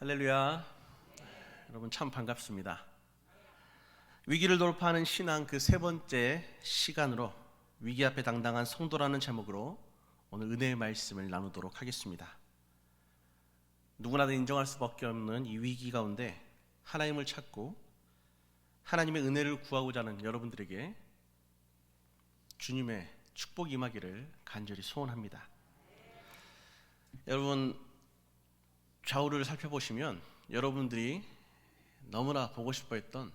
할렐루야. 여러분 참 반갑습니다. 위기를 돌파하는 신앙 그 세 번째 시간으로 위기 앞에 당당한 성도라는 제목으로 오늘 은혜의 말씀을 나누도록 하겠습니다. 누구나 다 인정할 수밖에 없는 이 위기 가운데 하나님을 찾고 하나님의 은혜를 구하고자 하는 여러분들에게 주님의 축복이 임하기를 간절히 소원합니다. 여러분 좌우를 살펴보시면 여러분들이 너무나 보고 싶어 했던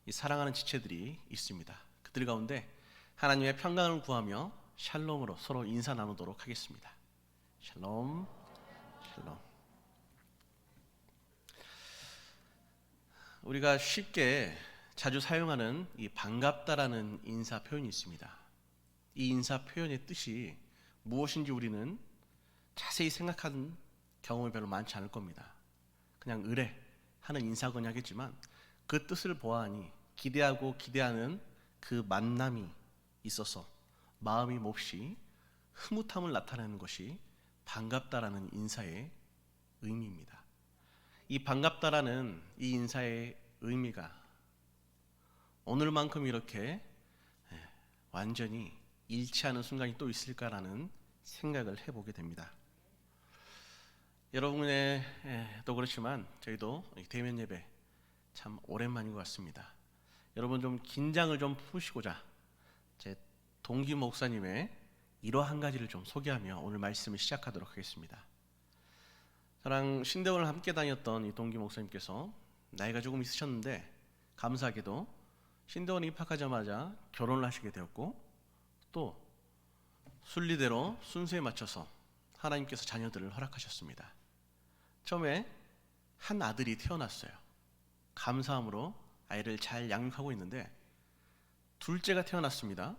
이 사랑하는 지체들이 있습니다. 그들 가운데 하나님의 평강을 구하며 샬롬으로 서로 인사 나누도록 하겠습니다. 샬롬, 샬롬. 우리가 쉽게 자주 사용하는 이 반갑다라는 인사 표현이 있습니다. 이 인사 표현의 뜻이 무엇인지 우리는 자세히 생각한 경험이 별로 많지 않을 겁니다. 그냥 의뢰 하는 인사거니 하겠지만 그 뜻을 보아하니 기대하고 기대하는 그 만남이 있어서 마음이 몹시 흐뭇함을 나타내는 것이 반갑다라는 인사의 의미입니다. 이 반갑다라는 이 인사의 의미가 오늘만큼 이렇게 완전히 일치하는 순간이 또 있을까라는 생각을 해보게 됩니다. 여러분의도 그렇지만 저희도 대면 예배 참 오랜만인 것 같습니다. 여러분 좀 긴장을 좀 푸시고자 제 동기 목사님의 일화 한 가지를 좀 소개하며 오늘 말씀을 시작하도록 하겠습니다. 저랑 신대원을 함께 다녔던 이 동기 목사님께서 나이가 조금 있으셨는데 감사하게도 신대원에 입학하자마자 결혼을 하시게 되었고 또 순리대로 순서에 맞춰서 하나님께서 자녀들을 허락하셨습니다. 처음에 한 아들이 태어났어요. 감사함으로 아이를 잘 양육하고 있는데 둘째가 태어났습니다.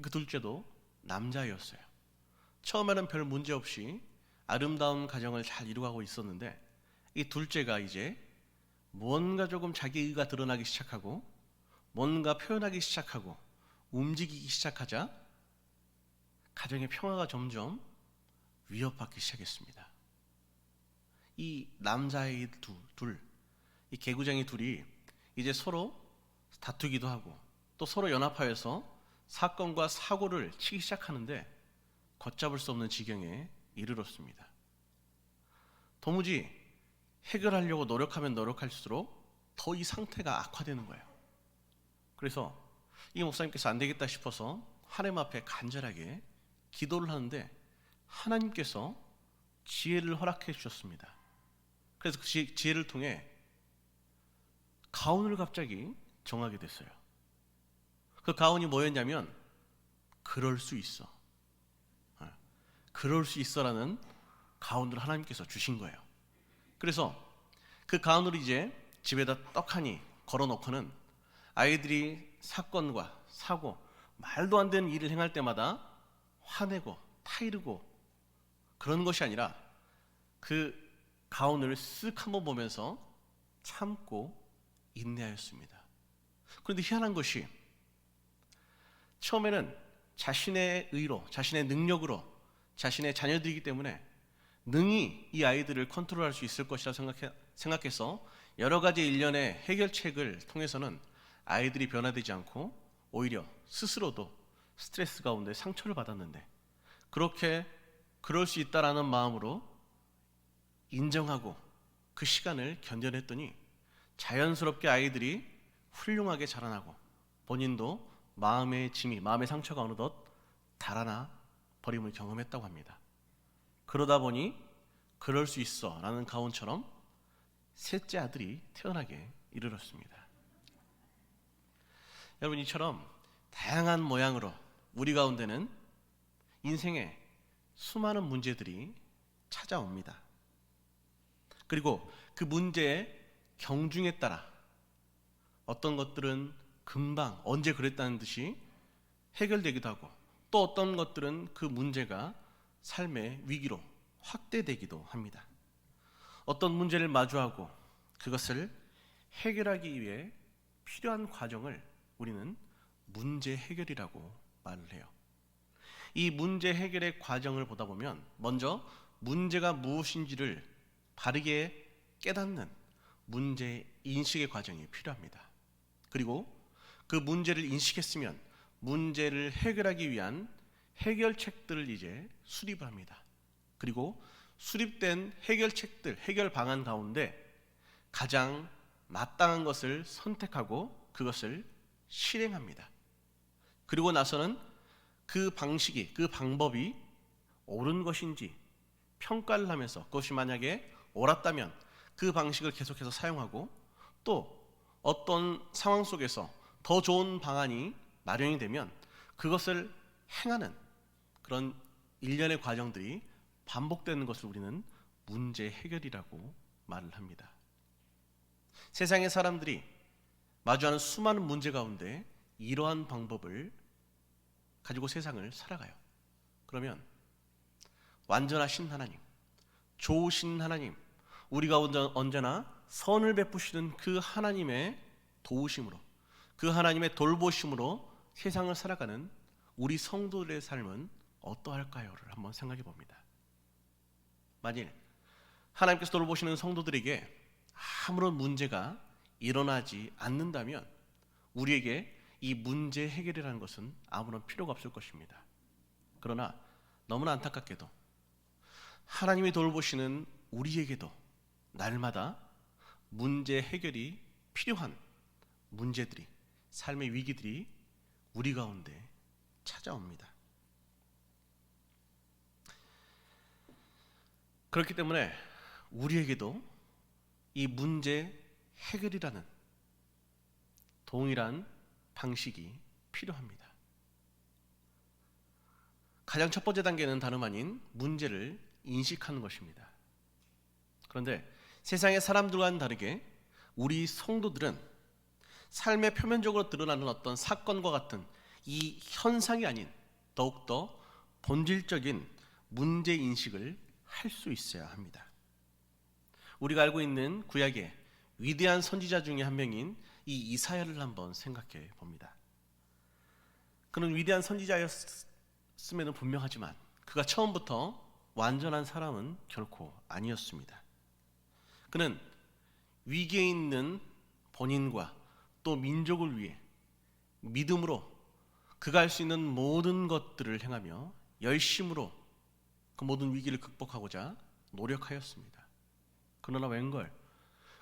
그 둘째도 남자였어요. 처음에는 별 문제 없이 아름다운 가정을 잘 이루어가고 있었는데 이 둘째가 이제 뭔가 조금 자기의가 드러나기 시작하고 뭔가 표현하기 시작하고 움직이기 시작하자 가정의 평화가 점점 위협받기 시작했습니다. 이 남자아이 이 개구쟁이 둘이 이제 서로 다투기도 하고 또 서로 연합하여서 사건과 사고를 치기 시작하는데 걷잡을 수 없는 지경에 이르렀습니다. 도무지 해결하려고 노력하면 노력할수록 더 이 상태가 악화되는 거예요. 그래서 이 목사님께서 안 되겠다 싶어서 하나님 앞에 간절하게 기도를 하는데 하나님께서 지혜를 허락해 주셨습니다. 그래서 그 지혜를 통해 가훈을 갑자기 정하게 됐어요. 그 가훈이 뭐였냐면 그럴 수 있어. 그럴 수 있어라는 가훈을 하나님께서 주신 거예요. 그래서 그 가훈을 이제 집에다 떡하니 걸어놓고는 아이들이 사건과 사고 말도 안 되는 일을 행할 때마다 화내고 타이르고 그런 것이 아니라 그 가훈을 쓱 한번 보면서 참고 인내하였습니다. 그런데 희한한 것이 처음에는 자신의 의로, 자신의 능력으로 자신의 자녀들이기 때문에 능히 이 아이들을 컨트롤할 수 있을 것이라 생각해서 여러 가지 일련의 해결책을 통해서는 아이들이 변화되지 않고 오히려 스스로도 스트레스 가운데 상처를 받았는데 그렇게 그럴 수 있다라는 마음으로 인정하고 그 시간을 견뎌냈더니 자연스럽게 아이들이 훌륭하게 자라나고 본인도 마음의 짐이, 마음의 상처가 어느덧 달아나 버림을 경험했다고 합니다. 그러다 보니 그럴 수 있어 라는 가훈처럼 셋째 아들이 태어나게 이르렀습니다. 여러분 이처럼 다양한 모양으로 우리 가운데는 인생에 수많은 문제들이 찾아옵니다. 그리고 그 문제의 경중에 따라 어떤 것들은 금방 언제 그랬다는 듯이 해결되기도 하고 또 어떤 것들은 그 문제가 삶의 위기로 확대되기도 합니다. 어떤 문제를 마주하고 그것을 해결하기 위해 필요한 과정을 우리는 문제 해결이라고 말을 해요. 이 문제 해결의 과정을 보다 보면 먼저 문제가 무엇인지를 바르게 깨닫는 문제 인식의 과정이 필요합니다. 그리고 그 문제를 인식했으면 문제를 해결하기 위한 해결책들을 이제 수립을 합니다. 그리고 수립된 해결책들, 해결 방안 가운데 가장 마땅한 것을 선택하고 그것을 실행합니다. 그리고 나서는 그 방식이, 그 방법이 옳은 것인지 평가를 하면서 그것이 만약에 옳았다면 그 방식을 계속해서 사용하고, 또 어떤 상황 속에서 더 좋은 방안이 마련이 되면 그것을 행하는 그런 일련의 과정들이 반복되는 것을 우리는 문제 해결이라고 말을 합니다. 세상의 사람들이 마주하는 수많은 문제 가운데 이러한 방법을 가지고 세상을 살아가요. 그러면 완전하신 하나님, 좋으신 하나님, 우리가 언제나 선을 베푸시는 그 하나님의 도우심으로, 그 하나님의 돌보심으로 세상을 살아가는 우리 성도들의 삶은 어떠할까요를 한번 생각해 봅니다. 만일 하나님께서 돌보시는 성도들에게 아무런 문제가 일어나지 않는다면 우리에게 이 문제 해결이라는 것은 아무런 필요가 없을 것입니다. 그러나 너무나 안타깝게도 하나님이 돌보시는 우리에게도 날마다 문제 해결이 필요한 문제들이, 삶의 위기들이 우리 가운데 찾아옵니다. 그렇기 때문에 우리에게도 이 문제 해결이라는 동일한 방식이 필요합니다. 가장 첫 번째 단계는 다름 아닌 문제를 인식하는 것입니다. 그런데 세상의 사람들과는 다르게 우리 성도들은 삶의 표면적으로 드러나는 어떤 사건과 같은 이 현상이 아닌 더욱더 본질적인 문제 인식을 할 수 있어야 합니다. 우리가 알고 있는 구약의 위대한 선지자 중에 한 명인 이 이사야를 한번 생각해 봅니다. 그는 위대한 선지자였음에는 분명하지만 그가 처음부터 완전한 사람은 결코 아니었습니다. 그는 위기에 있는 본인과 또 민족을 위해 믿음으로 그가 할 수 있는 모든 것들을 행하며 열심으로 그 모든 위기를 극복하고자 노력하였습니다. 그러나 웬걸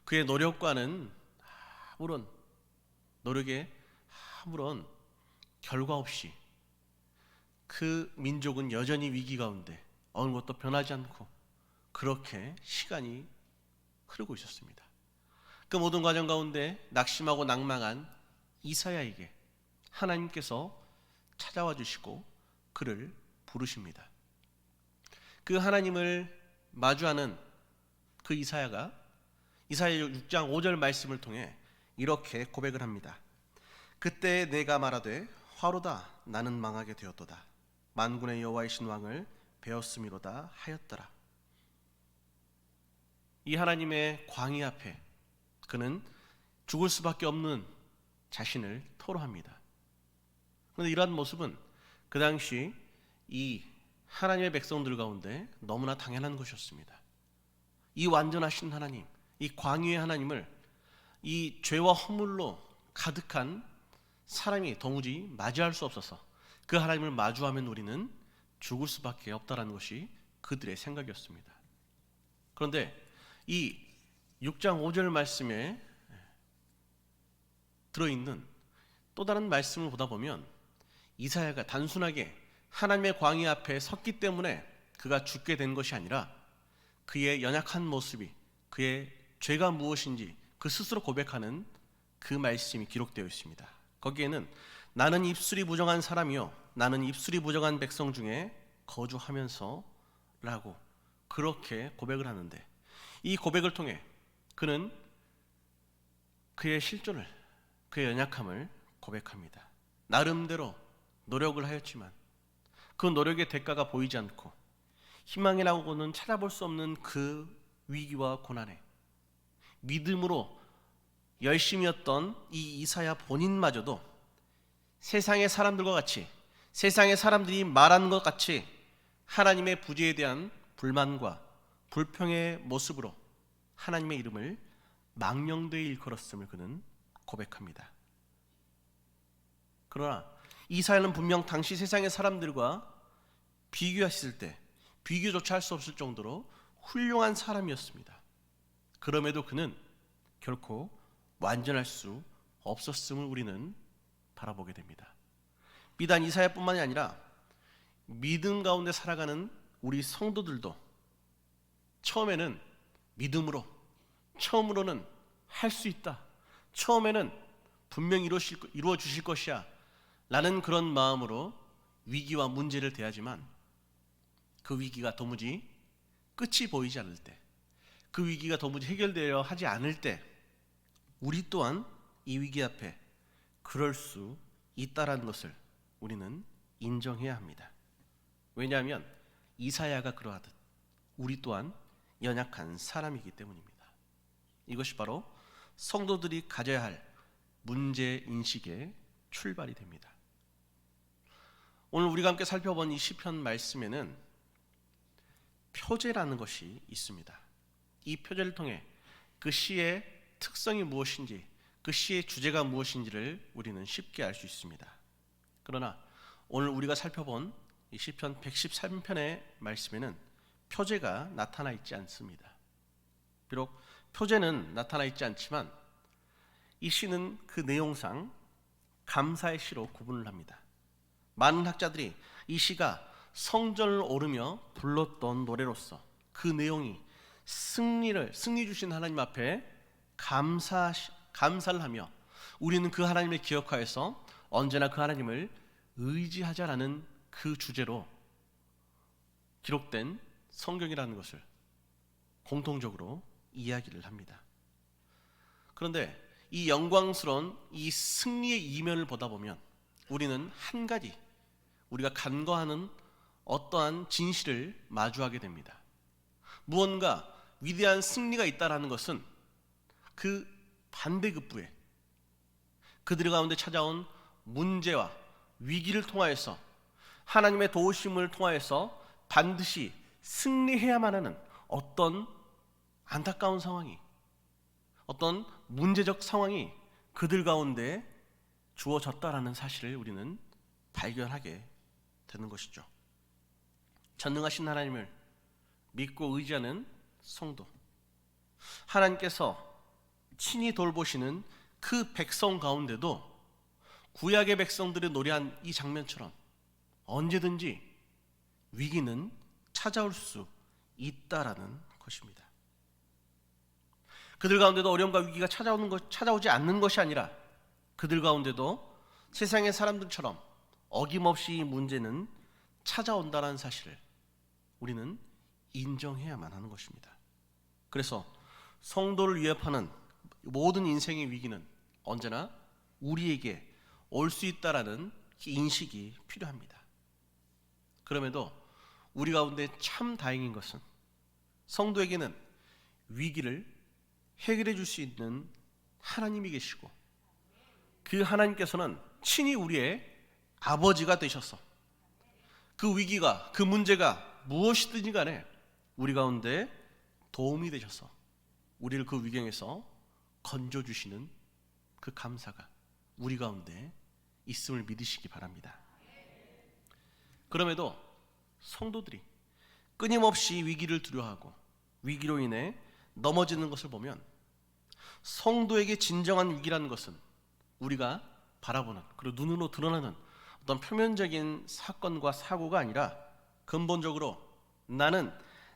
그의 노력과는 노력에 아무런 결과 없이 그 민족은 여전히 위기 가운데 어느 것도 변하지 않고 그렇게 시간이 흐르고 있었습니다. 그 모든 과정 가운데 낙심하고 낭망한 이사야에게 하나님께서 찾아와 주시고 그를 부르십니다. 그 하나님을 마주하는 그 이사야가 이사야 6장 5절 말씀을 통해 이렇게 고백을 합니다. 그때 내가 말하되 화로다 나는 망하게 되었도다. 만군의 여호와이신 왕을 배웠음이로다 하였더라. 이 하나님의 광야 앞에 그는 죽을 수밖에 없는 자신을 토로합니다. 그런데 이러한 모습은 그 당시 이 하나님의 백성들 가운데 너무나 당연한 것이었습니다. 이 완전하신 하나님, 이 광야의 하나님을 이 죄와 허물로 가득한 사람이 도무지 맞이할 수 없어서 그 하나님을 마주하면 우리는 죽을 수밖에 없다라는 것이 그들의 생각이었습니다. 그런데 이 6장 5절 말씀에 들어있는 또 다른 말씀을 보다 보면 이사야가 단순하게 하나님의 광야 앞에 섰기 때문에 그가 죽게 된 것이 아니라 그의 연약한 모습이, 그의 죄가 무엇인지 그 스스로 고백하는 그 말씀이 기록되어 있습니다. 거기에는 나는 입술이 부정한 사람이요 나는 입술이 부정한 백성 중에 거주하면서 라고 그렇게 고백을 하는데, 이 고백을 통해 그는 그의 실존을, 그의 연약함을 고백합니다. 나름대로 노력을 하였지만 그 노력의 대가가 보이지 않고 희망이라고는 찾아볼 수 없는 그 위기와 고난에 믿음으로 열심이었던 이 이사야 본인마저도 세상의 사람들과 같이, 세상의 사람들이 말하는 것 같이 하나님의 부재에 대한 불만과 불평의 모습으로 하나님의 이름을 망령되이 일컬었음을 그는 고백합니다. 그러나 이사야는 분명 당시 세상의 사람들과 비교했을 때 비교조차 할 수 없을 정도로 훌륭한 사람이었습니다. 그럼에도 그는 결코 완전할 수 없었음을 우리는 바라보게 됩니다. 비단 이사야뿐만이 아니라 믿음 가운데 살아가는 우리 성도들도 처음에는 믿음으로, 처음으로는 할 수 있다, 처음에는 분명히 이루어 주실 것이야 라는 그런 마음으로 위기와 문제를 대하지만 그 위기가 도무지 끝이 보이지 않을 때, 그 위기가 도무지 해결되려 하지 않을 때 우리 또한 이 위기 앞에 그럴 수 있다라는 것을 우리는 인정해야 합니다. 왜냐하면 이사야가 그러하듯 우리 또한 연약한 사람이기 때문입니다. 이것이 바로 성도들이 가져야 할 문제인식의 출발이 됩니다. 오늘 우리가 함께 살펴본 이 시편 말씀에는 표제라는 것이 있습니다. 이 표제를 통해 그 시의 특성이 무엇인지, 그 시의 주제가 무엇인지를 우리는 쉽게 알 수 있습니다. 그러나 오늘 우리가 살펴본 이 시편 113편의 말씀에는 표제가 나타나 있지 않습니다. 비록 표제는 나타나 있지 않지만 이 시는 그 내용상 감사의 시로 구분을 합니다. 많은 학자들이 이 시가 성전을 오르며 불렀던 노래로서 그 내용이 승리 주신 하나님 앞에 감사를 하며 우리는 그 하나님을 기억하여서 언제나 그 하나님을 의지하자라는 그 주제로 기록된 성경이라는 것을 공통적으로 이야기를 합니다. 그런데 이 영광스러운 이 승리의 이면을 보다 보면 우리는 한 가지 우리가 간과하는 어떠한 진실을 마주하게 됩니다. 무언가 위대한 승리가 있다라는 것은 그 반대급부에 그들 가운데 찾아온 문제와 위기를 통하여서 하나님의 도우심을 통하여서 반드시 승리해야만 하는 어떤 안타까운 상황이, 어떤 문제적 상황이 그들 가운데 주어졌다라는 사실을 우리는 발견하게 되는 것이죠. 전능하신 하나님을 믿고 의지하는 성도, 하나님께서 친히 돌보시는 그 백성 가운데도 구약의 백성들이 노래한 이 장면처럼 언제든지 위기는 찾아올 수 있다라는 것입니다. 그들 가운데도 어려움과 위기가 찾아오지 않는 것이 아니라 그들 가운데도 세상의 사람들처럼 어김없이 이 문제는 찾아온다는 사실을 우리는 인정해야만 하는 것입니다. 그래서 성도를 위협하는 모든 인생의 위기는 언제나 우리에게 올 수 있다라는 인식이 필요합니다. 그럼에도 우리 가운데 참 다행인 것은 성도에게는 위기를 해결해 줄 수 있는 하나님이 계시고 그 하나님께서는 친히 우리의 아버지가 되셔서 그 위기가, 그 문제가 무엇이든지 간에 우리 가운데 도움이 되셔서 우리를 그 위경에서 건져주시는 그 감사가 우리 가운데 있음을 믿으시기 바랍니다. 그럼에도 성도들이 끊임없이 위기를 두려워하고 위기로 인해 넘어지는 것을 보면 성도에게 진정한 위기라는 것은 우리가 바라보는 그리고 눈으로 드러나는 어떤 표면적인 사건과 사고가 아니라 근본적으로 나는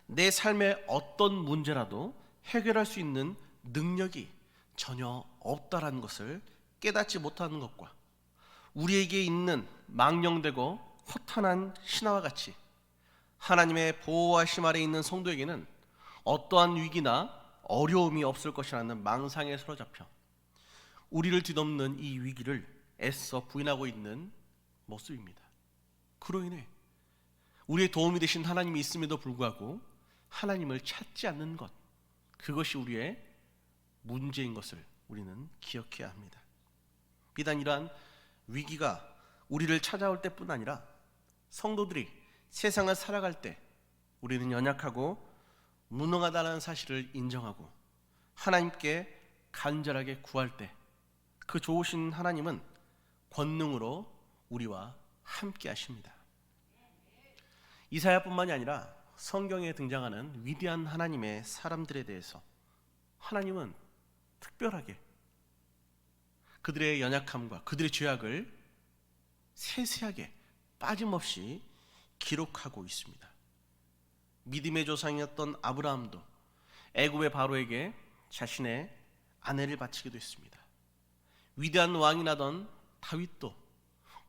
내 삶의 어떤 문제라도 해결할 수 있는 능력이 전혀 없다라는 것을 깨닫지 못하는 것과 우리에게 있는 망령되고 허탄한 신화와 같이 하나님의 보호하심 아래 있는 성도에게는 어떠한 위기나 어려움이 없을 것이라는 망상에 사로잡혀 우리를 뒤덮는 이 위기를 애써 부인하고 있는 모습입니다. 그로 인해 우리의 도움이 되신 하나님이 있음에도 불구하고 하나님을 찾지 않는 것, 그것이 우리의 문제인 것을 우리는 기억해야 합니다. 비단 이러한 위기가 우리를 찾아올 때뿐 아니라 성도들이 세상을 살아갈 때 우리는 연약하고 무능하다는 사실을 인정하고 하나님께 간절하게 구할 때 그 좋으신 하나님은 권능으로 우리와 함께 하십니다. 이사야뿐만이 아니라 성경에 등장하는 위대한 하나님의 사람들에 대해서 하나님은 특별하게 그들의 연약함과 그들의 죄악을 세세하게 빠짐없이 기록하고 있습니다. 믿음의 조상이었던 아브라함도 애굽의 바로에게 자신의 아내를 바치기도 했습니다. 위대한 왕이 나던 다윗도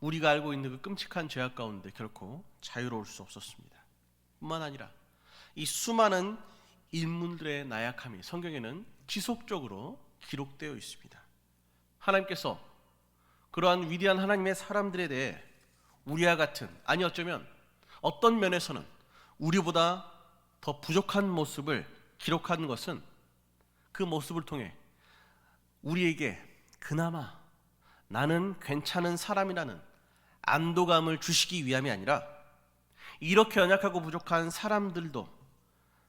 우리가 알고 있는 그 끔찍한 죄악 가운데 결코 자유로울 수 없었습니다. 뿐만 아니라 이 수많은 인물들의 나약함이 성경에는 지속적으로 기록되어 있습니다. 하나님께서 그러한 위대한 하나님의 사람들에 대해 우리와 같은, 아니 어쩌면 어떤 면에서는 우리보다 더 부족한 모습을 기록한 것은 그 모습을 통해 우리에게 그나마 나는 괜찮은 사람이라는 안도감을 주시기 위함이 아니라 이렇게 연약하고 부족한 사람들도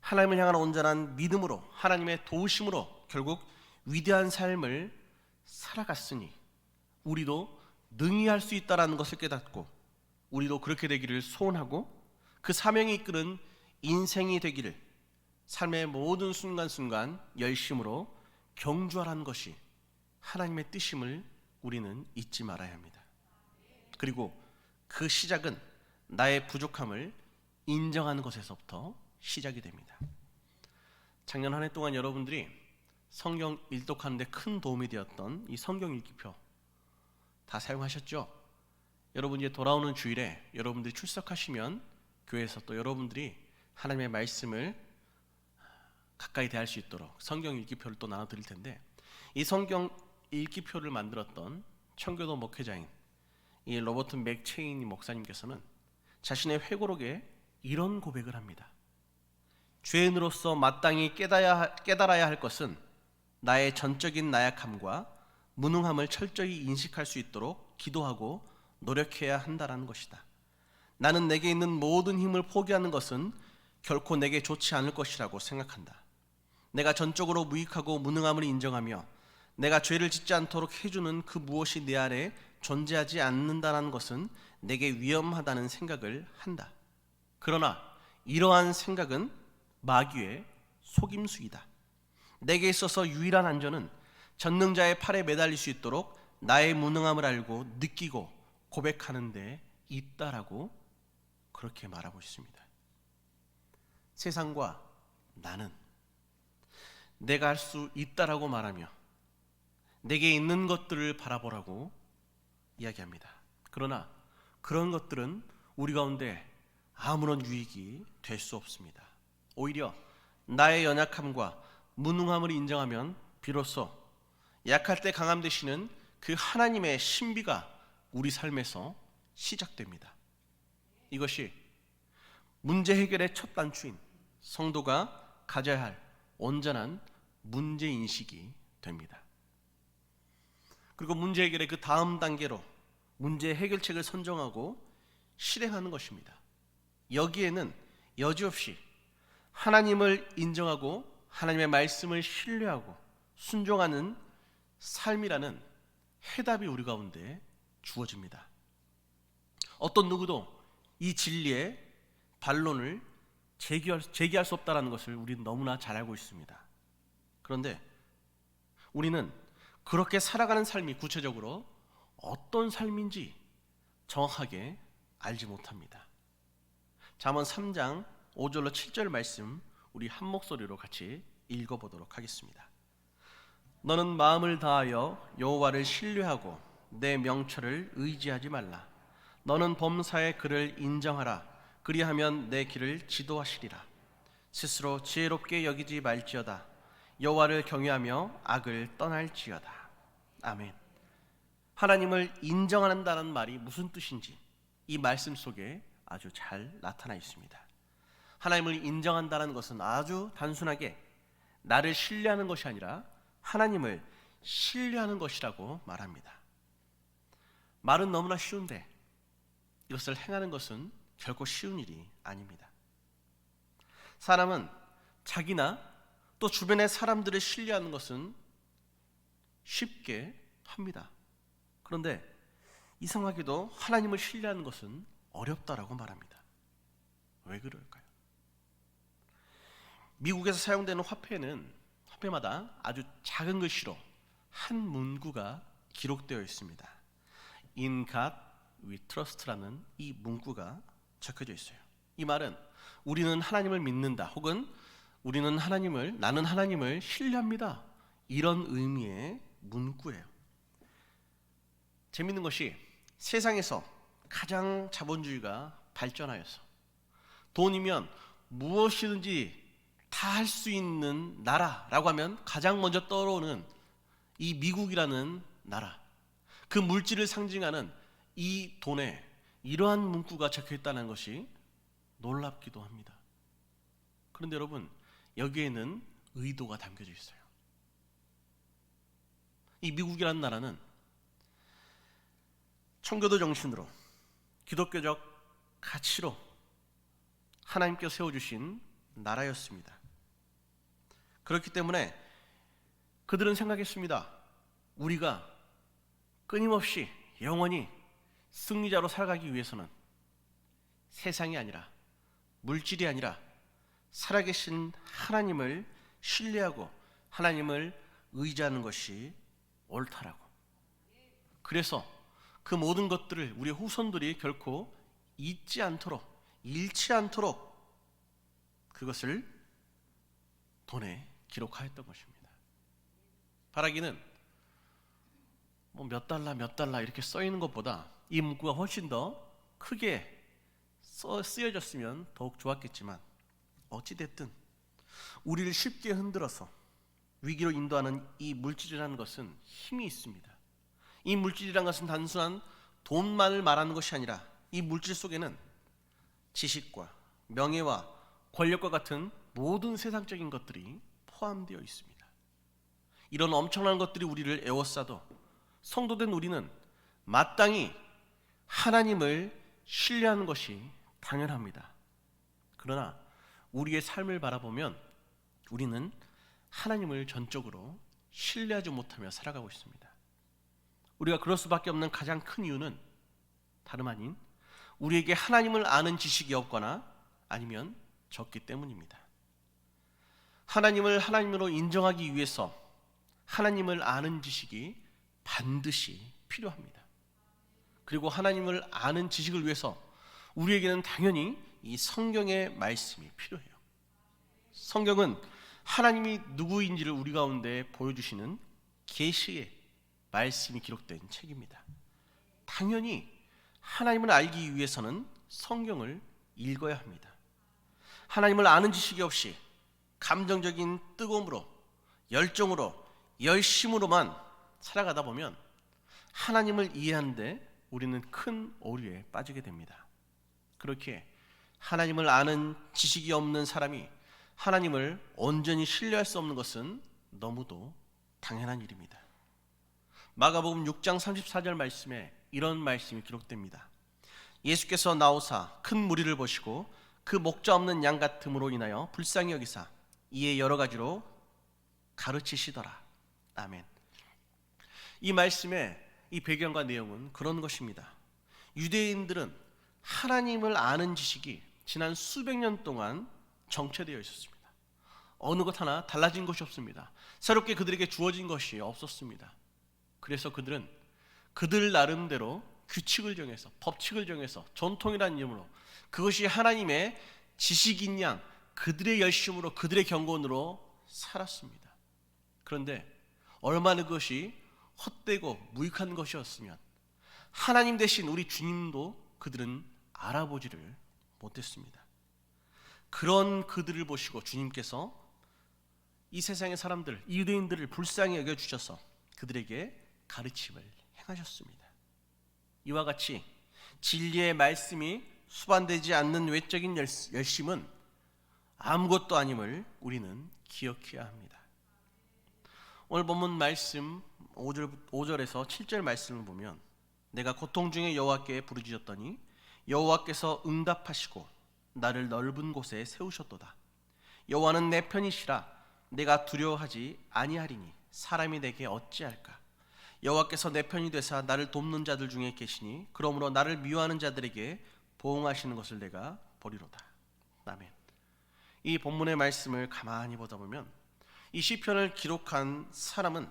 하나님을 향한 온전한 믿음으로 하나님의 도우심으로 결국 위대한 삶을 살아갔으니 우리도 능히 할 수 있다는 것을 깨닫고 우리도 그렇게 되기를 소원하고 그 사명이 이끄는 인생이 되기를 삶의 모든 순간순간 열심으로 경주하라는 것이 하나님의 뜻임을 우리는 잊지 말아야 합니다. 그리고 그 시작은 나의 부족함을 인정하는 것에서부터 시작이 됩니다. 작년 한 해 동안 여러분들이 성경 일독하는 데 큰 도움이 되었던 이 성경 읽기표 다 사용하셨죠? 여러분 이제 돌아오는 주일에 여러분들이 출석하시면 교회에서 또 여러분들이 하나님의 말씀을 가까이 대할 수 있도록 성경 읽기표를 또 나눠 드릴 텐데, 이 성경 읽기표를 만들었던 청교도 목회자인 이 로버트 맥체인 목사님께서는 자신의 회고록에 이런 고백을 합니다. 죄인으로서 마땅히 깨달아야 할 것은 나의 전적인 나약함과 무능함을 철저히 인식할 수 있도록 기도하고 노력해야 한다는 것이다. 나는 내게 있는 모든 힘을 포기하는 것은 결코 내게 좋지 않을 것이라고 생각한다. 내가 전적으로 무익하고 무능함을 인정하며 내가 죄를 짓지 않도록 해주는 그 무엇이 내 아래 존재하지 않는다는 것은 내게 위험하다는 생각을 한다. 그러나 이러한 생각은 마귀의 속임수이다. 내게 있어서 유일한 안전은 전능자의 팔에 매달릴 수 있도록 나의 무능함을 알고 느끼고 고백하는 데 있다라고 그렇게 말하고 있습니다. 세상과 나는 내가 할 수 있다라고 말하며 내게 있는 것들을 바라보라고 이야기합니다. 그러나 그런 것들은 우리 가운데 아무런 유익이 될 수 없습니다. 오히려 나의 연약함과 무능함을 인정하면 비로소 약할 때 강함 되시는 그 하나님의 신비가 우리 삶에서 시작됩니다. 이것이 문제 해결의 첫 단추인 성도가 가져야 할 온전한 문제인식이 됩니다. 그리고 문제 해결의 그 다음 단계로 문제 해결책을 선정하고 실행하는 것입니다. 여기에는 여지없이 하나님을 인정하고 하나님의 말씀을 신뢰하고 순종하는 삶이라는 해답이 우리 가운데 주어집니다. 어떤 누구도 이 진리의 반론을 제기할 수 없다는 것을 우리는 너무나 잘 알고 있습니다. 그런데 우리는 그렇게 살아가는 삶이 구체적으로 어떤 삶인지 정확하게 알지 못합니다. 잠언 3장 5절로 7절 말씀 우리 한 목소리로 같이 읽어보도록 하겠습니다. 너는 마음을 다하여 여호와를 신뢰하고 내 명철을 의지하지 말라. 너는 범사의 그를 인정하라. 그리하면 내 길을 지도하시리라. 스스로 지혜롭게 여기지 말지어다. 여호와를 경외하며 악을 떠날지어다. 아멘. 하나님을 인정한다는 말이 무슨 뜻인지 이 말씀 속에 아주 잘 나타나 있습니다. 하나님을 인정한다는 것은 아주 단순하게 나를 신뢰하는 것이 아니라 하나님을 신뢰하는 것이라고 말합니다. 말은 너무나 쉬운데 이것을 행하는 것은 결코 쉬운 일이 아닙니다. 사람은 자기나 또 주변의 사람들을 신뢰하는 것은 쉽게 합니다. 그런데 이상하게도 하나님을 신뢰하는 것은 어렵다라고 말합니다. 왜 그럴까요? 미국에서 사용되는 화폐마다 아주 작은 글씨로 한 문구가 기록되어 있습니다. In God we trust라는 이 문구가 적혀져 있어요. 이 말은 우리는 하나님을 믿는다, 혹은 나는 하나님을 신뢰합니다, 이런 의미의 문구예요. 재밌는 것이 세상에서 가장 자본주의가 발전하여서 돈이면 무엇이든지 다 할 수 있는 나라라고 하면 가장 먼저 떠오르는 이 미국이라는 나라, 그 물질을 상징하는 이 돈에 이러한 문구가 적혀 있다는 것이 놀랍기도 합니다. 그런데 여러분, 여기에는 의도가 담겨져 있어요. 이 미국이라는 나라는 청교도 정신으로, 기독교적 가치로 하나님께서 세워주신 나라였습니다. 그렇기 때문에 그들은 생각했습니다. 우리가 끊임없이 영원히 승리자로 살아가기 위해서는 세상이 아니라, 물질이 아니라 살아계신 하나님을 신뢰하고 하나님을 의지하는 것이 옳다라고. 그래서 그 모든 것들을 우리의 후손들이 결코 잃지 않도록, 잃지 않도록 그것을 돈에 기록하였던 것입니다. 바라기는 몇 달러 이렇게 써 있는 것보다 이 문구가 훨씬 더 크게 쓰여졌으면 더욱 좋았겠지만, 어찌됐든 우리를 쉽게 흔들어서 위기로 인도하는 이 물질이라는 것은 힘이 있습니다. 이 물질이라는 것은 단순한 돈만을 말하는 것이 아니라 이 물질 속에는 지식과 명예와 권력과 같은 모든 세상적인 것들이 포함되어 있습니다. 이런 엄청난 것들이 우리를 에워싸도 성도된 우리는 마땅히 하나님을 신뢰하는 것이 당연합니다. 그러나 우리의 삶을 바라보면 우리는 하나님을 전적으로 신뢰하지 못하며 살아가고 있습니다. 우리가 그럴 수밖에 없는 가장 큰 이유는 다름 아닌 우리에게 하나님을 아는 지식이 없거나 아니면 적기 때문입니다. 하나님을 하나님으로 인정하기 위해서 하나님을 아는 지식이 반드시 필요합니다. 그리고 하나님을 아는 지식을 위해서 우리에게는 당연히 이 성경의 말씀이 필요해요. 성경은 하나님이 누구인지를 우리 가운데 보여주시는 계시의 말씀이 기록된 책입니다. 당연히 하나님을 알기 위해서는 성경을 읽어야 합니다. 하나님을 아는 지식이 없이 감정적인 뜨거움으로, 열정으로, 열심으로만 살아가다 보면 하나님을 이해하는데 우리는 큰 오류에 빠지게 됩니다. 그렇게 하나님을 아는 지식이 없는 사람이 하나님을 온전히 신뢰할 수 없는 것은 너무도 당연한 일입니다. 마가복음 6장 34절 말씀에 이런 말씀이 기록됩니다. 예수께서 나오사 큰 무리를 보시고 그 목자 없는 양 같음으로 인하여 불쌍히 여기사 이에 여러 가지로 가르치시더라. 아멘. 이 말씀의 이 배경과 내용은 그런 것입니다. 유대인들은 하나님을 아는 지식이 지난 수백 년 동안 정체되어 있었습니다. 어느 것 하나 달라진 것이 없습니다. 새롭게 그들에게 주어진 것이 없었습니다. 그래서 그들은 그들 나름대로 규칙을 정해서, 법칙을 정해서 전통이라는 이름으로 그것이 하나님의 지식인 양 그들의 열심으로, 그들의 경건으로 살았습니다. 그런데 얼마나 그것이 헛되고 무익한 것이었으면 하나님 대신 우리 주님도 그들은 알아보지를 못했습니다. 그런 그들을 보시고 주님께서 이 세상의 사람들, 이 유대인들을 불쌍히 여겨주셔서 그들에게 가르침을 행하셨습니다. 이와 같이 진리의 말씀이 수반되지 않는 외적인 열심은 아무것도 아님을 우리는 기억해야 합니다. 오늘 본문 말씀 5절에서 7절 말씀을 보면 내가 고통 중에 여호와께 부르짖었더니 여호와께서 응답하시고 나를 넓은 곳에 세우셨도다. 여호와는 내 편이시라 내가 두려워하지 아니하리니 사람이 내게 어찌할까? 여호와께서 내 편이 되사 나를 돕는 자들 중에 계시니 그러므로 나를 미워하는 자들에게 보응하시는 것을 내가 보리로다. 아멘. 이 본문의 말씀을 가만히 보다 보면 이 시편을 기록한 사람은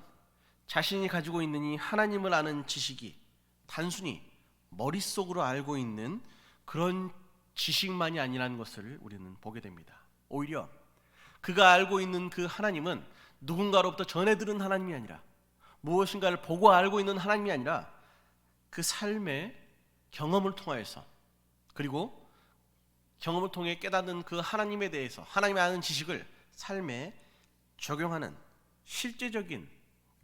자신이 가지고 있는 이 하나님을 아는 지식이 단순히 머릿속으로 알고 있는 그런 지식만이 아니라는 것을 우리는 보게 됩니다. 오히려 그가 알고 있는 그 하나님은 누군가로부터 전해 들은 하나님이 아니라 무엇인가를 보고 알고 있는 하나님이 아니라 그 삶의 경험을 통하여서, 그리고 경험을 통해 깨닫는 그 하나님에 대해서 하나님의 아는 지식을 삶에 적용하는 실제적인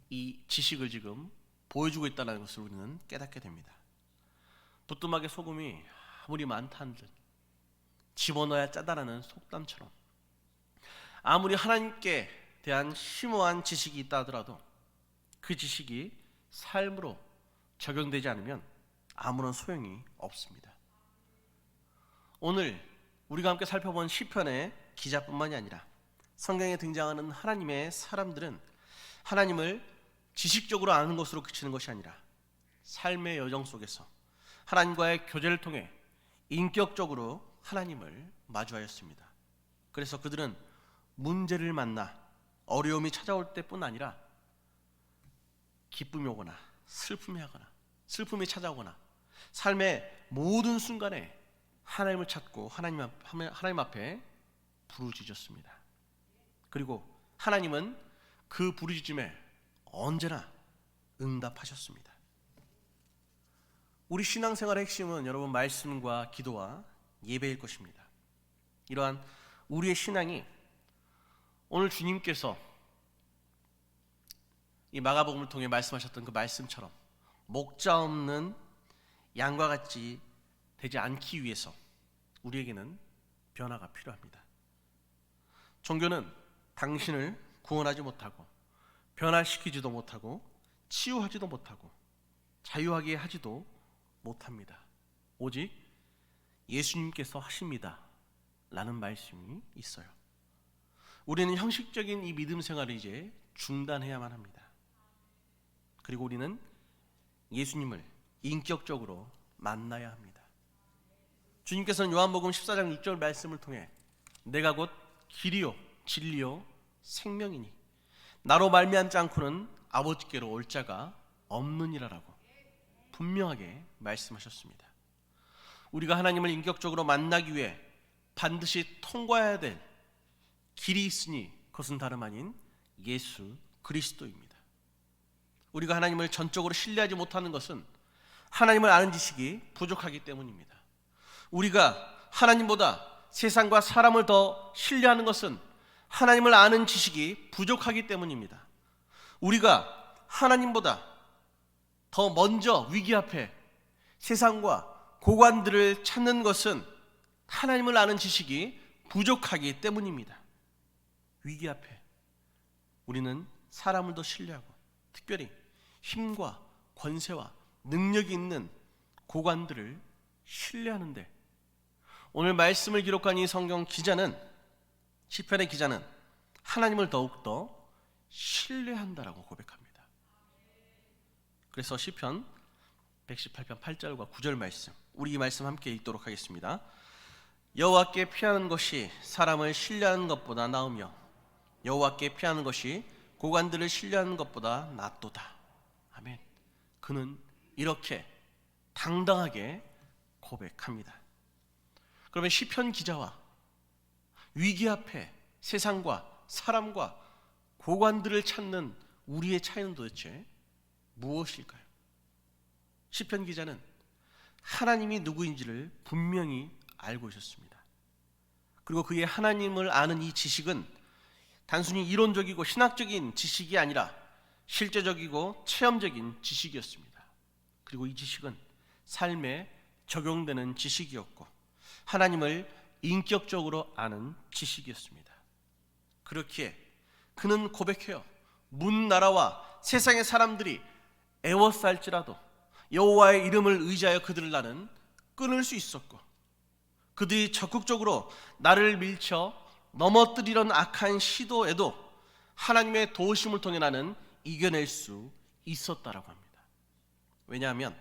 이 지식을 지금 보여주고 있다는 것을 우리는 깨닫게 됩니다. 부뚜막에 소금이 아무리 많다 한들 집어넣어야 짜다라는 속담처럼 아무리 하나님께 대한 심오한 지식이 있다 하더라도 그 지식이 삶으로 적용되지 않으면 아무런 소용이 없습니다. 오늘 우리가 함께 살펴본 시편의 기자뿐만이 아니라 성경에 등장하는 하나님의 사람들은 하나님을 지식적으로 아는 것으로 그치는 것이 아니라 삶의 여정 속에서 하나님과의 교제를 통해 인격적으로 하나님을 마주하였습니다. 그래서 그들은 문제를 만나 어려움이 찾아올 때뿐 아니라 기쁨이 오거나 슬픔이 찾아오거나 삶의 모든 순간에 하나님을 찾고 하나님 앞에 부르짖었습니다. 그리고 하나님은 그 부르짖음에 언제나 응답하셨습니다. 우리 신앙생활의 핵심은 여러분 말씀과 기도와 예배일 것입니다. 이러한 우리의 신앙이 오늘 주님께서 이 마가복음을 통해 말씀하셨던 그 말씀처럼 목자 없는 양과 같이 되지 않기 위해서 우리에게는 변화가 필요합니다. 종교는 당신을 구원하지 못하고 변화시키지도 못하고 치유하지도 못하고 자유하게 하지도 못합니다. 오직 예수님께서 하십니다 라는 말씀이 있어요. 우리는 형식적인 이 믿음 생활을 이제 중단해야만 합니다. 그리고 우리는 예수님을 인격적으로 만나야 합니다. 주님께서는 요한복음 14장 6절 말씀을 통해 내가 곧 길이요 진리요 생명이니 나로 말미암지 않고는 아버지께로 올 자가 없느니라라고 분명하게 말씀하셨습니다. 우리가 하나님을 인격적으로 만나기 위해 반드시 통과해야 될 길이 있으니 그것은 다름 아닌 예수 그리스도입니다. 우리가 하나님을 전적으로 신뢰하지 못하는 것은 하나님을 아는 지식이 부족하기 때문입니다. 우리가 하나님보다 세상과 사람을 더 신뢰하는 것은 하나님을 아는 지식이 부족하기 때문입니다. 우리가 하나님보다 더 먼저 위기 앞에 세상과 고관들을 찾는 것은 하나님을 아는 지식이 부족하기 때문입니다. 위기 앞에 우리는 사람을 더 신뢰하고 특별히 힘과 권세와 능력이 있는 고관들을 신뢰하는데 오늘 말씀을 기록한 이 성경 기자는 시편의 기자는 하나님을 더욱더 신뢰한다라고 고백합니다. 그래서 시편 118편 8절과 9절 말씀 우리 이 말씀 함께 읽도록 하겠습니다. 여호와께 피하는 것이 사람을 신뢰하는 것보다 나으며 여호와께 피하는 것이 고관들을 신뢰하는 것보다 낫도다. 아멘. 그는 이렇게 당당하게 고백합니다. 그러면 시편 기자와 위기 앞에 세상과 사람과 고관들을 찾는 우리의 차이는 도대체 무엇일까요? 시편 기자는 하나님이 누구인지를 분명히 알고 있었습니다. 그리고 그의 하나님을 아는 이 지식은 단순히 이론적이고 신학적인 지식이 아니라 실제적이고 체험적인 지식이었습니다. 그리고 이 지식은 삶에 적용되는 지식이었고 하나님을 인격적으로 아는 지식이었습니다. 그렇기에 그는 고백해요. 문 나라와 세상의 사람들이 애워쌀지라도 여호와의 이름을 의지하여 그들을 나는 끊을 수 있었고 그들이 적극적으로 나를 밀쳐 넘어뜨리려는 악한 시도에도 하나님의 도우심을 통해 나는 이겨낼 수 있었다라고 합니다. 왜냐하면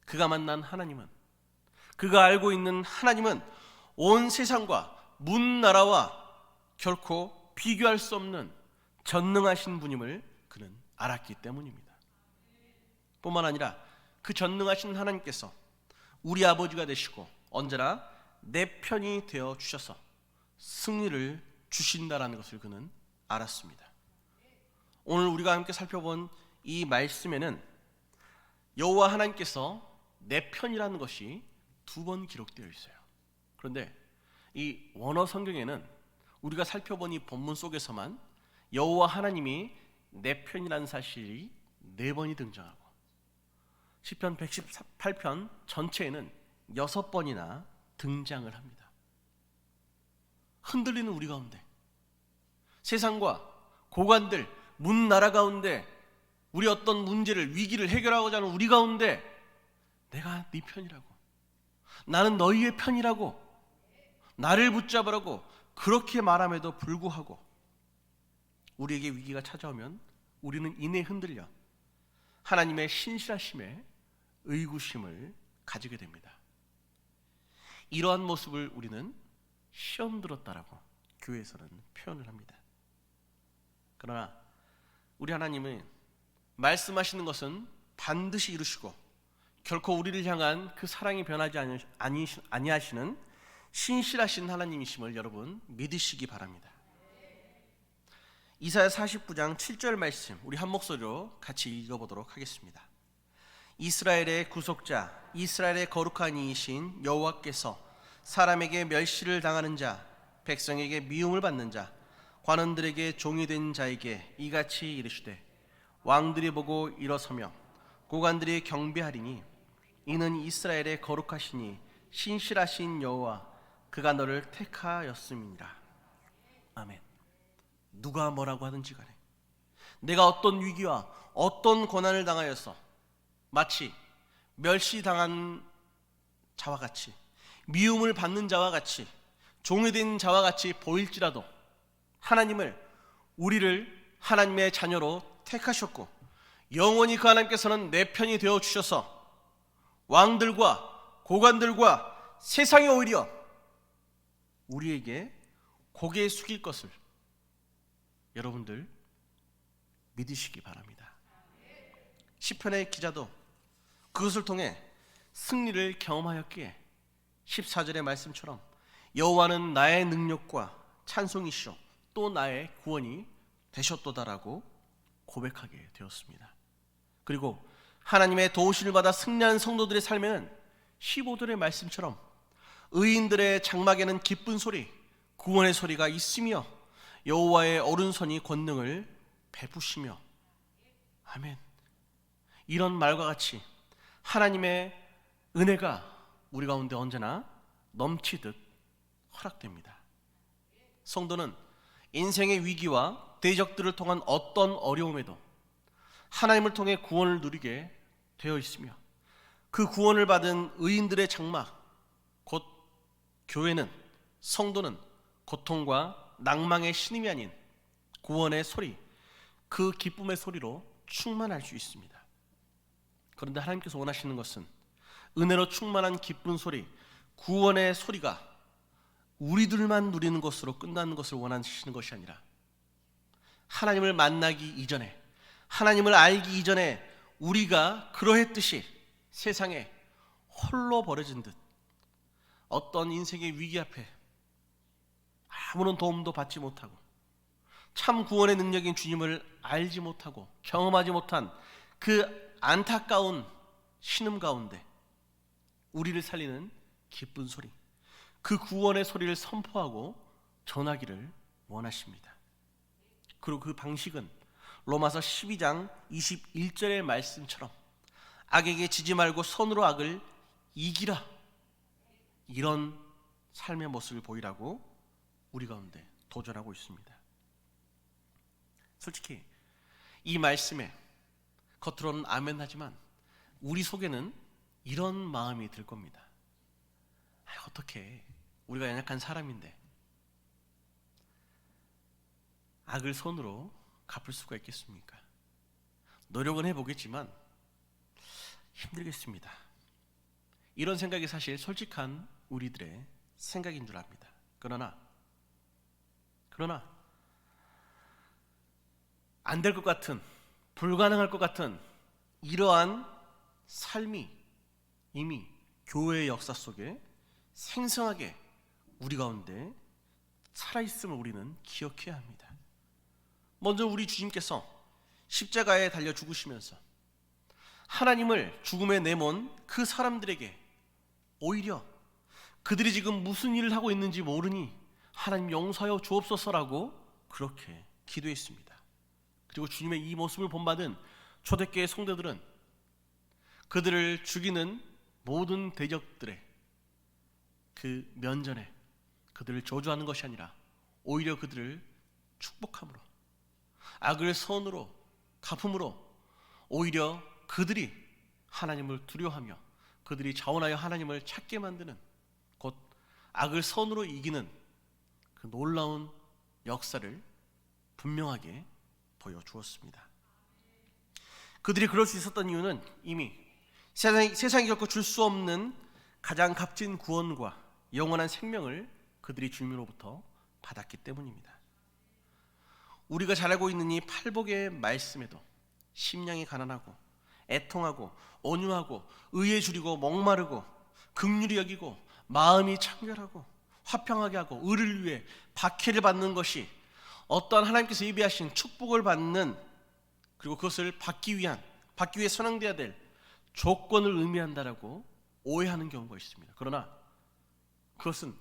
그가 만난 하나님은, 그가 알고 있는 하나님은 온 세상과 문 나라와 결코 비교할 수 없는 전능하신 분임을 그는 알았기 때문입니다. 뿐만 아니라 그 전능하신 하나님께서 우리 아버지가 되시고 언제나 내 편이 되어 주셔서 승리를 주신다라는 것을 그는 알았습니다. 오늘 우리가 함께 살펴본 이 말씀에는 여호와 하나님께서 내 편이라는 것이 2번 기록되어 있어요. 그런데 이 원어 성경에는 우리가 살펴본 이 본문 속에서만 여호와 하나님이 내 편이라는 사실이 4번이 등장하고 시편 118편 전체에는 6번이나 등장을 합니다. 흔들리는 우리 가운데, 세상과 고관들, 문 나라 가운데 우리 어떤 문제를, 위기를 해결하고자 하는 우리 가운데 내가 네 편이라고, 나는 너희의 편이라고, 나를 붙잡으라고 그렇게 말함에도 불구하고 우리에게 위기가 찾아오면 우리는 이내 흔들려 하나님의 신실하심에 의구심을 가지게 됩니다. 이러한 모습을 우리는 시험 들었다라고 교회에서는 표현을 합니다. 그러나 우리 하나님은 말씀하시는 것은 반드시 이루시고 결코 우리를 향한 그 사랑이 변하지 아니하시는 신실하신 하나님이심을 여러분 믿으시기 바랍니다. 이사야 49장 7절 말씀 우리 한 목소리로 같이 읽어보도록 하겠습니다. 이스라엘의 구속자, 이스라엘의 거룩한 이이신 여호와께서 사람에게 멸시를 당하는 자, 백성에게 미움을 받는 자, 관원들에게 종이 된 자에게 이같이 이르시되 왕들이 보고 일어서며 고관들이 경배하리니 이는 이스라엘의 거룩하시니 신실하신 여호와 그가 너를 택하였음이니라. 아멘. 누가 뭐라고 하든지 간에 내가 어떤 위기와 어떤 고난을 당하여서 마치 멸시당한 자와 같이, 미움을 받는 자와 같이, 종이 된 자와 같이 보일지라도 우리를 하나님의 자녀로 택하셨고 영원히 그 하나님께서는 내 편이 되어 주셔서 왕들과 고관들과 세상이 오히려 우리에게 고개 숙일 것을 여러분들 믿으시기 바랍니다. 시편의 기자도 그것을 통해 승리를 경험하였기에 14절의 말씀처럼 여호와는 나의 능력과 찬송이시오 또 나의 구원이 되셨도다라고 고백하게 되었습니다. 그리고 하나님의 도우심을 받아 승리한 성도들의 삶에는 15절의 말씀처럼 의인들의 장막에는 기쁜 소리, 구원의 소리가 있으며 여호와의 오른손이 권능을 베푸시며 아멘. 이런 말과 같이 하나님의 은혜가 우리 가운데 언제나 넘치듯 허락됩니다. 성도는 인생의 위기와 대적들을 통한 어떤 어려움에도 하나님을 통해 구원을 누리게 되어 있으며 그 구원을 받은 의인들의 장막, 곧 교회는, 성도는 고통과 낭망의 신임이 아닌 구원의 소리, 그 기쁨의 소리로 충만할 수 있습니다. 그런데 하나님께서 원하시는 것은 은혜로 충만한 기쁜 소리, 구원의 소리가 우리들만 누리는 것으로 끝나는 것을 원하시는 것이 아니라 하나님을 만나기 이전에, 하나님을 알기 이전에 우리가 그러했듯이 세상에 홀로 버려진 듯 어떤 인생의 위기 앞에 아무런 도움도 받지 못하고 참 구원의 능력인 주님을 알지 못하고 경험하지 못한 그 안타까운 신음 가운데 우리를 살리는 기쁜 소리, 그 구원의 소리를 선포하고 전하기를 원하십니다. 그리고 그 방식은 로마서 12장 21절의 말씀처럼 악에게 지지 말고 손으로 악을 이기라, 이런 삶의 모습을 보이라고 우리 가운데 도전하고 있습니다. 솔직히 이 말씀에 겉으로는 아멘 하지만 우리 속에는 이런 마음이 들 겁니다. 어떻게 우리가 연약한 사람인데 악을 손으로 갚을 수가 있겠습니까? 노력은 해보겠지만 힘들겠습니다. 이런 생각이 사실 솔직한 우리들의 생각인 줄 압니다. 그러나 안 될 것 같은, 불가능할 것 같은 이러한 삶이 이미 교회의 역사 속에 생생하게 우리 가운데 살아있음을 우리는 기억해야 합니다. 먼저 우리 주님께서 십자가에 달려 죽으시면서 하나님을 죽음에 내몬 그 사람들에게 오히려 그들이 지금 무슨 일을 하고 있는지 모르니 하나님 용서하여 주옵소서라고 그렇게 기도했습니다. 그리고 주님의 이 모습을 본받은 초대교회 성도들은 그들을 죽이는 모든 대적들의 그 면전에 그들을 저주하는 것이 아니라 오히려 그들을 축복함으로, 악을 선으로 갚음으로 오히려 그들이 하나님을 두려워하며 그들이 자원하여 하나님을 찾게 만드는, 곧 악을 선으로 이기는 그 놀라운 역사를 분명하게 보여주었습니다. 그들이 그럴 수 있었던 이유는 이미 세상이 결코 줄 수 없는 가장 값진 구원과 영원한 생명을 그들이 주님으로부터 받았기 때문입니다. 우리가 잘 알고 있는 이 팔복의 말씀에도 심령이 가난하고 애통하고 온유하고 의에 줄이고 목마르고 긍휼히 여기고 마음이 청결하고 화평하게 하고 의를 위해 박해를 받는 것이 어떠한 하나님께서 예비하신 축복을 받는, 그리고 그것을 받기 위해 선행되어야 될 조건을 의미한다라고 오해하는 경우가 있습니다. 그러나 그것은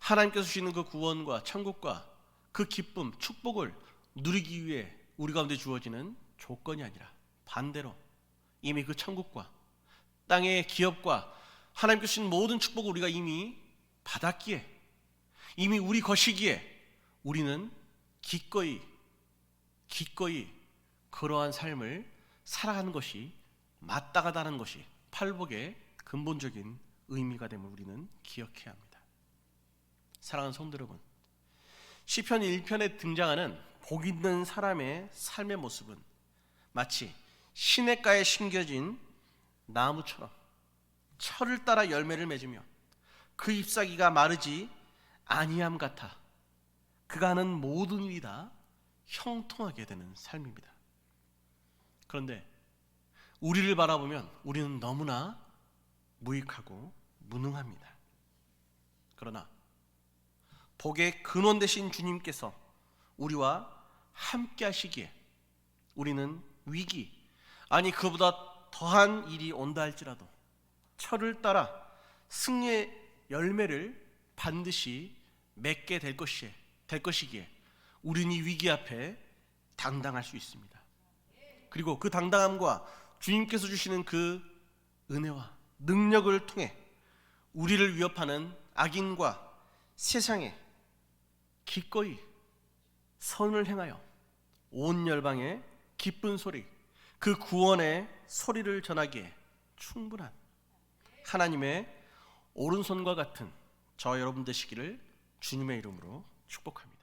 하나님께서 주시는 그 구원과 천국과 그 기쁨, 축복을 누리기 위해 우리 가운데 주어지는 조건이 아니라 반대로 이미 그 천국과 땅의 기업과 하나님께서 주신 모든 축복을 우리가 이미 받았기에, 이미 우리 것이기에 우리는 기꺼이 그러한 삶을 살아가는 것이 마땅하다는 것이 팔복의 근본적인 의미가 됨을 우리는 기억해야 합니다. 사랑하는 성도 여러분, 시편 1편에 등장하는 복 있는 사람의 삶의 모습은 마치 시냇가에 심겨진 나무처럼 철을 따라 열매를 맺으며 그 잎사귀가 마르지 아니함 같아 그가 하는 모든 일이 다 형통하게 되는 삶입니다. 그런데 우리를 바라보면 우리는 너무나 무익하고 무능합니다. 그러나 복의 근원 되신 주님께서 우리와 함께 하시기에 우리는 위기, 아니 그보다 더한 일이 온다 할지라도 철을 따라 승리의 열매를 반드시 맺게 될 것이기에 우리는 이 위기 앞에 당당할 수 있습니다. 그리고 그 당당함과 주님께서 주시는 그 은혜와 능력을 통해 우리를 위협하는 악인과 세상에 기꺼이 선을 행하여 온 열방에 기쁜 소리, 그 구원의 소리를 전하기에 충분한 하나님의 오른손과 같은 저 여러분 되시기를 주님의 이름으로 축복합니다.